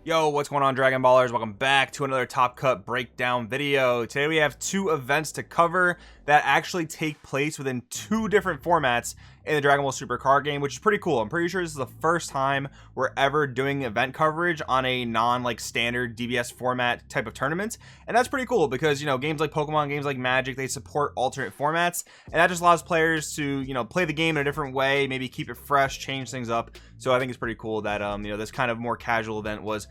Yo, what's going on, Dragon Ballers? Welcome back to another Top Cut breakdown video. Today we have two events to cover that actually take place within two different formats in the Dragon Ball Super card game, which is pretty cool. I'm pretty sure this is the first time we're ever doing event coverage on a standard DBS format type of tournament, and that's pretty cool because, you know, games like Pokemon, games like Magic, they support alternate formats, and that just allows players to, you know, play the game in a different way, maybe keep it fresh, change things up. So I think it's pretty cool that this kind of more casual event was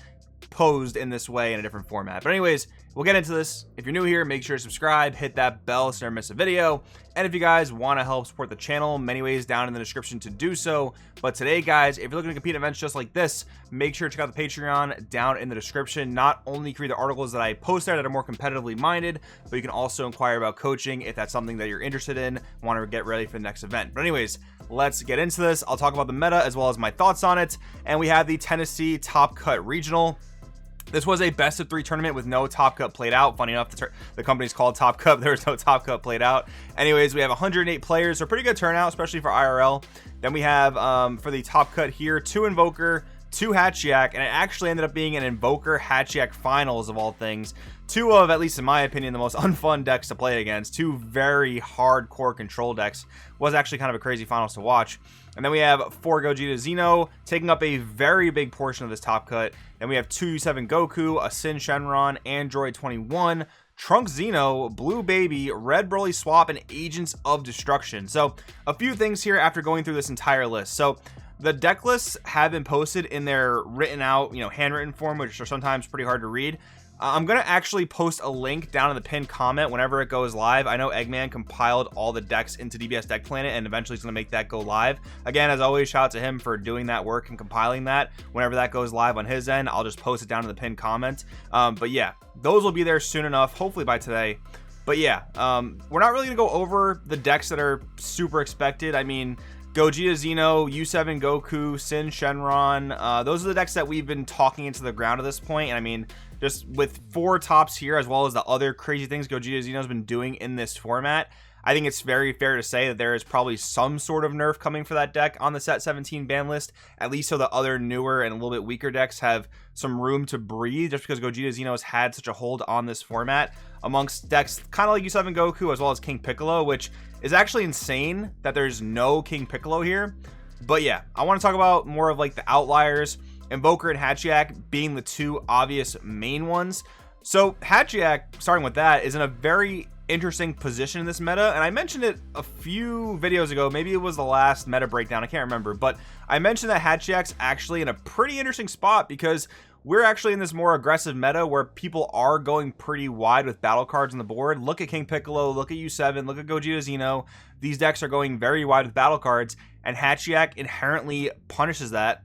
posed in this way in a different format. But anyways, we'll get into this. If you're new here, make sure to subscribe, hit that bell so you never miss a video. And if you guys want to help support the channel, many ways down in the description to do so. But today, guys, if you're looking to compete in events just like this, make sure to check out the Patreon down in the description. Not only can you read the articles that I post there that are more competitively minded, but you can also inquire about coaching if that's something that you're interested in, want to get ready for the next event. But anyways, let's get into this. I'll talk about the meta as well as my thoughts on it. And we have the Tennessee Top Cut Regional. This was a best of 3 tournament with no Top Cut played out. Funny enough, the company's called Top Cut. There was no Top Cut played out. Anyways, we have 108 players, so pretty good turnout, especially for IRL. Then we have, for the Top Cut here, 2 Invoker, 2 Hatchiyak, and it actually ended up being an Invoker Hatchiyak finals of all things. 2 of, at least in my opinion, the most unfun decks to play against. 2 very hardcore control decks. Was actually kind of a crazy finals to watch. And then we have 4 Gogeta Xeno taking up a very big portion of this Top Cut. Then we have 2 U7 Goku, a Sin Shenron, Android 21, Trunks Xeno, Blue Baby, Red Broly Swap, and Agents of Destruction. So a few things here after going through this entire list. So the deck lists have been posted in their written out, handwritten form, which are sometimes pretty hard to read. I'm going to actually post a link down in the pinned comment whenever it goes live. I know Eggman compiled all the decks into DBS Deck Planet, and eventually he's going to make that go live. Again, as always, shout out to him for doing that work and compiling that. Whenever that goes live on his end, I'll just post it down in the pinned comment. But yeah, those will be there soon enough, hopefully by today. But yeah, we're not really going to go over the decks that are super expected. I mean, Gogeta Xeno, U7 Goku, Sin Shenron, those are the decks that we've been talking into the ground at this point. And I mean, just with 4 tops here, as well as the other crazy things Gogeta Xeno's been doing in this format, I think it's very fair to say that there is probably some sort of nerf coming for that deck on the set 17 ban list, at least so the other newer and a little bit weaker decks have some room to breathe, just because Gogeta Xeno has had such a hold on this format amongst decks kind of like U7 Goku as well as King Piccolo, which is actually insane that there's no King Piccolo here. But yeah, I want to talk about more of like the outliers, Invoker and Hatchiyak being the 2 obvious main ones. So Hatchiyak, starting with that, is in a very interesting position in this meta, and I mentioned it a few videos ago. Maybe it was the last meta breakdown, I can't remember, but I mentioned that Hatchiyak's actually in a pretty interesting spot because we're actually in this more aggressive meta where people are going pretty wide with battle cards on the board. Look at King Piccolo, look at U7, look at Gogeta Xeno. These decks are going very wide with battle cards, and Hatchiyak inherently punishes that,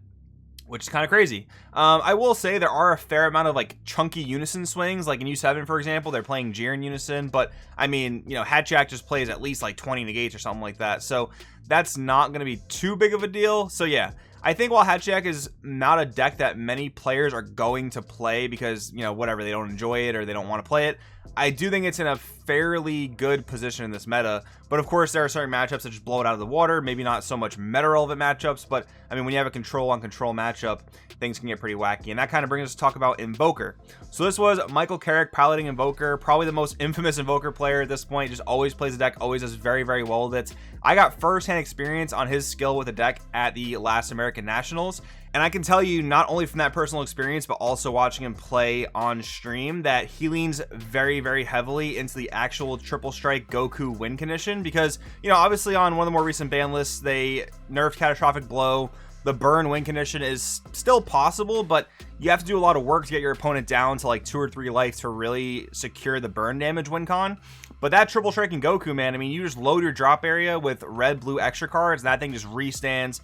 which is kind of crazy. I will say there are a fair amount of like chunky unison swings, like in U7, for example, they're playing Jiren unison, but I mean, Hatchiyak just plays at least like 20 negates or something like that. So that's not going to be too big of a deal. So yeah, I think while Hatchiyak is not a deck that many players are going to play because, whatever, they don't enjoy it or they don't want to play it, I do think it's in a fairly good position in this meta. But of course, there are certain matchups that just blow it out of the water. Maybe not so much meta relevant matchups, but I mean, when you have a control on control matchup, things can get pretty wacky. And that kind of brings us to talk about Invoker. So this was Michael Carrick piloting Invoker, probably the most infamous Invoker player at this point. Just always plays the deck, always does very, very well with it. I got first-hand experience on his skill with the deck at the last American Nationals. And I can tell you, not only from that personal experience, but also watching him play on stream, that he leans very, very heavily into the actual triple strike Goku win condition. Because, obviously on one of the more recent ban lists, they nerfed Catastrophic Blow. The burn win condition is still possible, but you have to do a lot of work to get your opponent down to like 2 or 3 life to really secure the burn damage win con. But that triple striking Goku, man, I mean, you just load your drop area with red, blue extra cards, and that thing just restands,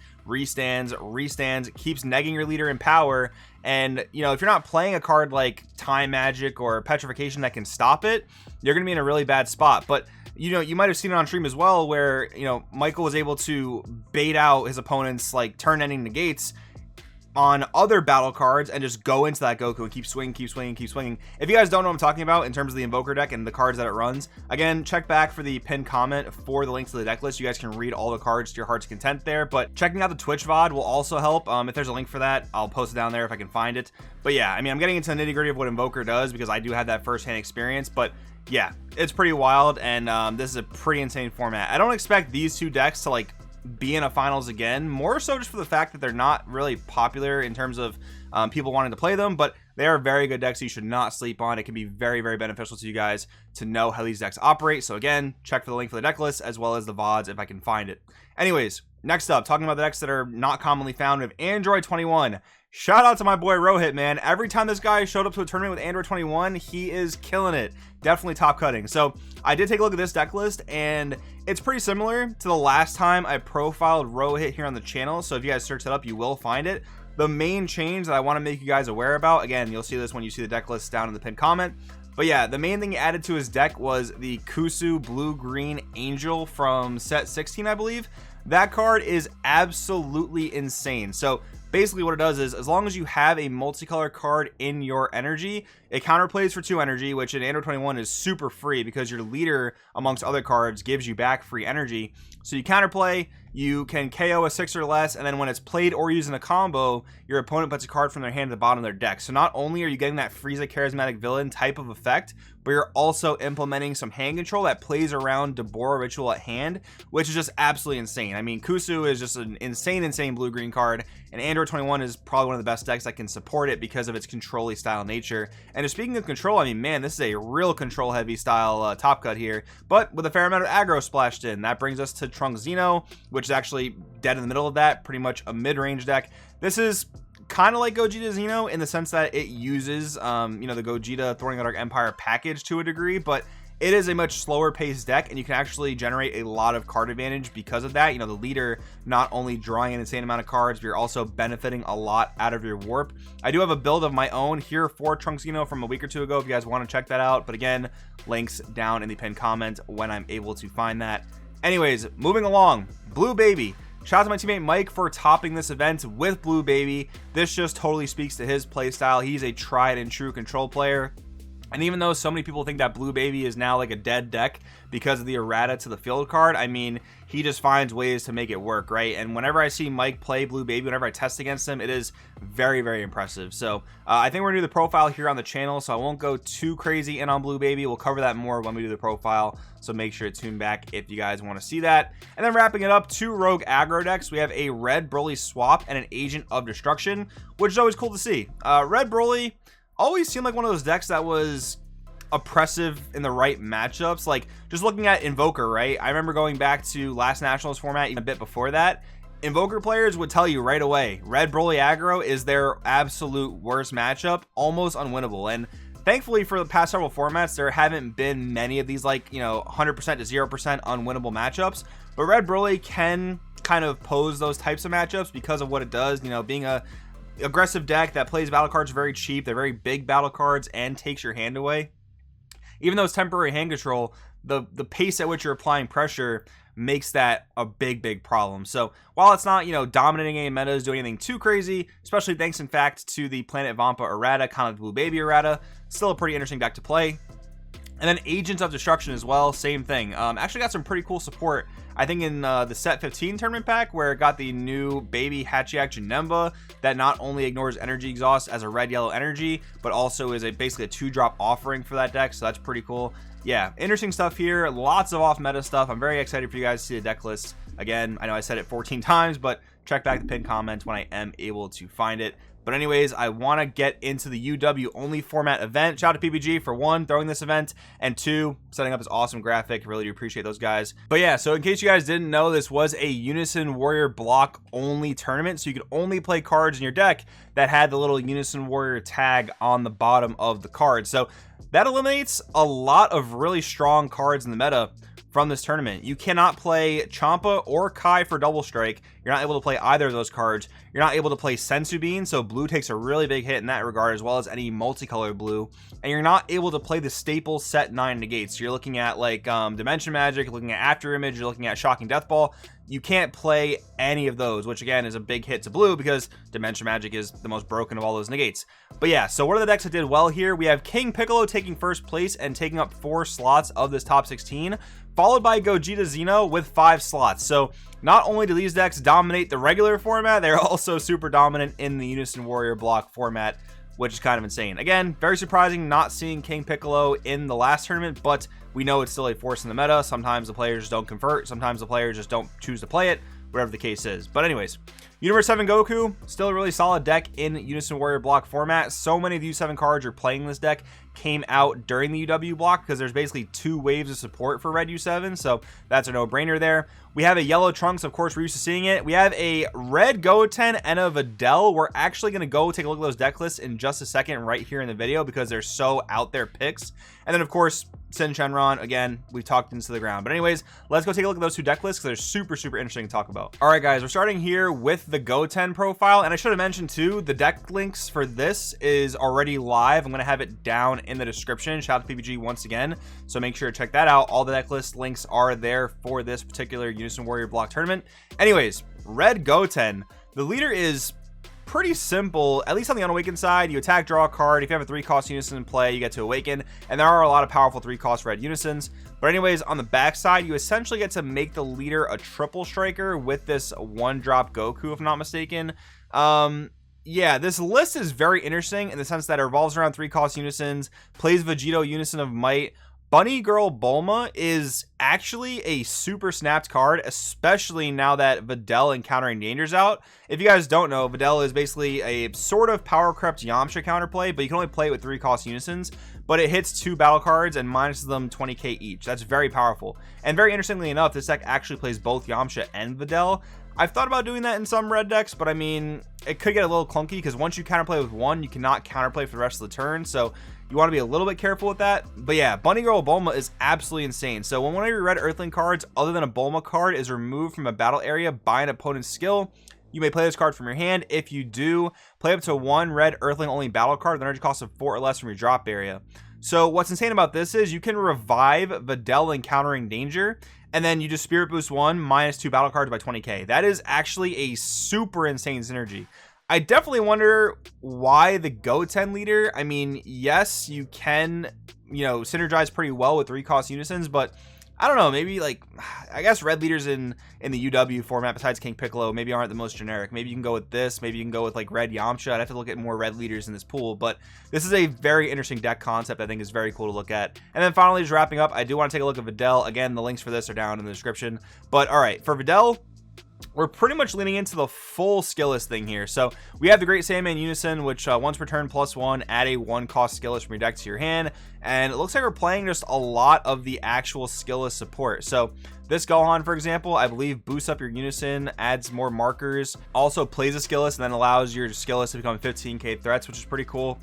keeps negging your leader in power. And, if you're not playing a card like Time Magic or Petrification that can stop it, you're going to be in a really bad spot. But, you might have seen it on stream as well where, Michael was able to bait out his opponent's like turn ending negates on other battle cards and just go into that Goku and keep swinging, keep swinging, keep swinging. If you guys don't know what I'm talking about in terms of the Invoker deck and the cards that it runs, again, check back for the pinned comment for the links to the deck list. You guys can read all the cards to your heart's content there, but checking out the Twitch VOD will also help. If there's a link for that, I'll post it down there if I can find it. But yeah, I mean, I'm getting into the nitty gritty of what Invoker does because I do have that firsthand experience, but yeah, it's pretty wild, and this is a pretty insane format. I don't expect these two decks to like be in a finals again, more so just for the fact that they're not really popular in terms of people wanting to play them, but they are very good decks you should not sleep on. It can be very, very beneficial to you guys to know how these decks operate. So again, check for the link for the deck list as well as the VODs if I can find it. Anyways, next up, talking about the decks that are not commonly found, we have Android 21. Shout out to my boy Rohit, man. Every time this guy showed up to a tournament with Android 21, he is killing it. Definitely top cutting. So I did take a look at this deck list, and it's pretty similar to the last time I profiled Rohit here on the channel. So if you guys search that up, you will find it. The main change that I want to make you guys aware about, again, you'll see this when you see the deck list down in the pinned comment. But yeah, the main thing he added to his deck was the Kusu Blue-Green Angel from set 16, I believe. That card is absolutely insane. So basically what it does is, as long as you have a multicolor card in your energy, it counterplays for 2 energy, which in Android 21 is super free because your leader amongst other cards gives you back free energy. So you counterplay, you can KO a 6 or less, and then when it's played or used in a combo, your opponent puts a card from their hand to the bottom of their deck. So not only are you getting that Frieza Charismatic Villain type of effect, but you're also implementing some hand control that plays around Deborah Ritual at hand, which is just absolutely insane. I mean, Kusu is just an insane blue-green card, and Android 21 is probably one of the best decks that can support it because of its control-y style nature. And just speaking of control, I mean, man, this is a real control-heavy style top cut here, but with a fair amount of aggro splashed in. That brings us to Trunks Xeno, which is actually dead in the middle of that, pretty much a mid-range deck. This is kind of like Gogeta Xeno in the sense that it uses, the Gogeta Thorny Dark Empire package to a degree, but it is a much slower paced deck, and you can actually generate a lot of card advantage because of that. The leader not only drawing an insane amount of cards, but you're also benefiting a lot out of your warp. I do have a build of my own here for Trunks Xeno from a week or two ago if you guys want to check that out, but again, links down in the pinned comment when I'm able to find that. Anyways, moving along, Blue Baby. Shout out to my teammate Mike for topping this event with Blue Baby. This just totally speaks to his playstyle. He's a tried and true control player. And even though so many people think that Blue Baby is now like a dead deck because of the errata to the field card, I mean, he just finds ways to make it work, right? And whenever I see Mike play Blue Baby, whenever I test against him, it is very, very impressive. So I think we're gonna do the profile here on the channel, so I won't go too crazy in on Blue Baby. We'll cover that more when we do the profile, so make sure to tune back if you guys want to see that. And then wrapping it up, 2 rogue aggro decks. We have a Red Broly Swap and an Agent of Destruction, which is always cool to see. Red Broly always seemed like one of those decks that was oppressive in the right matchups. Like, just looking at Invoker, right? I remember going back to last Nationals format, even a bit before that. Invoker players would tell you right away, Red Broly aggro is their absolute worst matchup, almost unwinnable. And thankfully for the past several formats, there haven't been many of these, like, 100% to 0% unwinnable matchups. But Red Broly can kind of pose those types of matchups because of what it does, being a aggressive deck that plays battle cards very cheap. They're very big battle cards and takes your hand away. Even though it's temporary hand control, the pace at which you're applying pressure makes that a big problem. So while it's not, dominating any metas, doing anything too crazy, especially thanks in fact to the Planet Vampa errata, kind of the Blue Baby errata, still a pretty interesting deck to play. And then Agents of Destruction as well, same thing. Actually got some pretty cool support, I think, in the set 15 tournament pack, where it got the new Baby Hachiak Janemba that not only ignores energy exhaust as a red-yellow energy, but also is basically a 2-drop offering for that deck, so that's pretty cool. Yeah, interesting stuff here, lots of off-meta stuff. I'm very excited for you guys to see the deck list. Again, I know I said it 14 times, but check back the pinned comment when I am able to find it. But anyways, I want to get into the UW only format event. Shout out to PPG for 1, throwing this event, and 2, setting up this awesome graphic. Really do appreciate those guys. But yeah, so in case you guys didn't know, this was a Unison Warrior block only tournament. So you could only play cards in your deck that had the little Unison Warrior tag on the bottom of the card. So that eliminates a lot of really strong cards in the meta from this tournament. You cannot play Champa or Kai for double strike. You're not able to play either of those cards. You're not able to play Sensu Bean, so blue takes a really big hit in that regard, as well as any multicolor blue. And you're not able to play the staple set 9 negates. So you're looking at like Dimension Magic, you're looking at After Image, you're looking at Shocking Death Ball. you can't play any of those, which again is a big hit to blue because Dimension Magic is the most broken of all those negates. But yeah, so what are the decks that did well here? We have King Piccolo taking first place and taking up 4 slots of this top 16, followed by Gogeta Xeno with 5 slots. So not only do these decks dominate the regular format, they're also super dominant in the Unison Warrior block format, which is kind of insane. Again, very surprising not seeing King Piccolo in the last tournament, but we know it's still a force in the meta. Sometimes the players just don't convert. Sometimes the players just don't choose to play it, whatever the case is. But anyways, Universe 7 Goku, still a really solid deck in Unison Warrior block format. So many of the U7 cards you're playing this deck came out during the UW block because there's basically 2 waves of support for red U7, so that's a no-brainer there. We have a yellow Trunks, of course, we're used to seeing it. We have a red Goten and a Videl. We're actually going to go take a look at those deck lists in just a second right here in the video because they're so out there picks. And then, of course, Sin Shenron, again, we talked into the ground. But anyways, let's go take a look at those 2 deck lists because they're super, super interesting to talk about. All right, guys, we're starting here with the Goten profile. And I should have mentioned, too, the deck links for this is already live. I'm going to have it down in the description. Shout out to PBG once again. So make sure to check that out. All the deck list links are there for this particular Unison Warrior block tournament. Anyways, red Goten. The leader is pretty simple, at least on the unawakened side. You attack, draw a card. If you have a 3-cost unison in play, you get to awaken, and there are a lot of powerful 3-cost red unisons. But anyways, on the back side, you essentially get to make the leader a triple striker with this 1-drop Goku, if I'm not mistaken. Yeah, this list is very interesting in the sense that it revolves around 3-cost unisons, plays Vegito Unison of Might. Bunny Girl Bulma is actually a super snapped card, especially now that Videl Encountering Danger's out. If you guys don't know, Videl is basically a sort of power crept Yamcha counterplay, but you can only play it with 3-cost unisons, but it hits 2 battle cards and minuses them 20k each. That's very powerful. And very interestingly enough, this deck actually plays both Yamcha and Videl. I've thought about doing that in some red decks, but I mean, it could get a little clunky because once you counterplay with one, you cannot counterplay for the rest of the turn. So you want to be a little bit careful with that. But yeah, Bunny Girl Bulma is absolutely insane. So when one of your red Earthling cards, other than a Bulma card, is removed from a battle area by an opponent's skill, you may play this card from your hand. If you do, play up to 1 red Earthling only battle card with an energy cost of 4 or less from your drop area. So what's insane about this is you can revive Videl Encountering Danger, and then you just Spirit Boost 1 minus 2 battle cards by 20k. That is actually a super insane synergy. I definitely wonder why the Goten leader. I mean, yes, you can, synergize pretty well with 3-cost unisons, but I don't know, maybe like, I guess red leaders in the UW format besides King Piccolo maybe aren't the most generic. Maybe you can go with this, maybe you can go with like red Yamcha. I'd have to look at more red leaders in this pool, but this is a very interesting deck concept. I think is very cool to look at. And then finally, just wrapping up, I do want to take a look at Videl. Again, the links for this are down in the description. But all right, for Videl, we're pretty much leaning into the full skill list thing here. So we have the Great Saiyaman Unison, which once per turn +1, add a 1-cost skill list from your deck to your hand. And it looks like we're playing just a lot of the actual skill list support. So this Gohan, for example, I believe boosts up your Unison, adds more markers, also plays a skill list, and then allows your skill list to become 15k threats, which is pretty cool.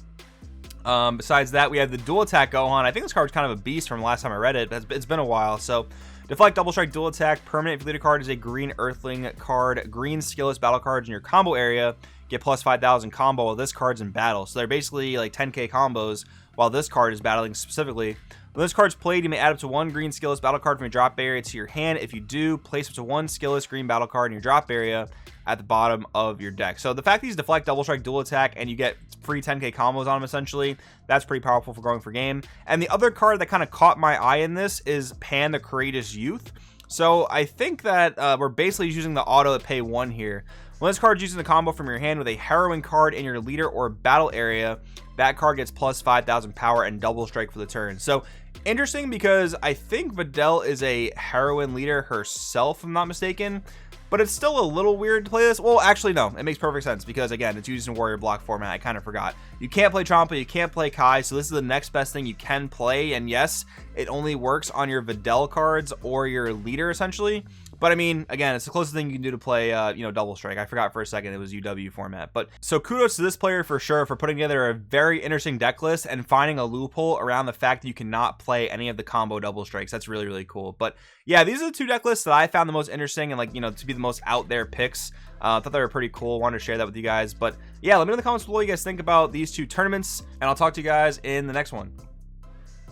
Besides that, we have the Dual Attack Gohan. I think this card's kind of a beast from the last time I read it. It's been a while. So Deflect, Double Strike, Dual Attack, permanent. If you lead a card is a green Earthling card, green skillless battle cards in your combo area get plus 5,000 combo while this card's in battle. So they're basically like 10k combos while this card is battling specifically. When this card's played, you may add up to 1 green skillless battle card from your drop area to your hand. If you do, place up to 1 skillless green battle card in your drop area at the bottom of your deck. So the fact that these Deflect, Double Strike, Dual Attack, and you get free 10k combos on them essentially, that's pretty powerful for going for game. And the other card that kind of caught my eye in this is Pan the Courageous Youth. So I think that we're basically using the auto to pay 1 here. When this card is using the combo from your hand with a heroine card in your leader or battle area, that card gets plus 5,000 power and double strike for the turn. So interesting because I think Videl is a heroine leader herself, if I'm not mistaken, but it's still a little weird to play this. Well, actually, no, it makes perfect sense because, again, it's used in Warrior block format. I kind of forgot. You can't play Champa, you can't play Kai, so this is the next best thing you can play. And yes, it only works on your Videl cards or your leader, essentially. But I mean, again, it's the closest thing you can do to play, double strike. I forgot for a second it was UW format. But so kudos to this player for sure for putting together a very interesting deck list and finding a loophole around the fact that you cannot play any of the combo double strikes. That's really, really cool. But yeah, these are the 2 deck lists that I found the most interesting and to be the most out there picks. I thought they were pretty cool. Wanted to share that with you guys. But yeah, let me know in the comments below what you guys think about these 2 tournaments, and I'll talk to you guys in the next one.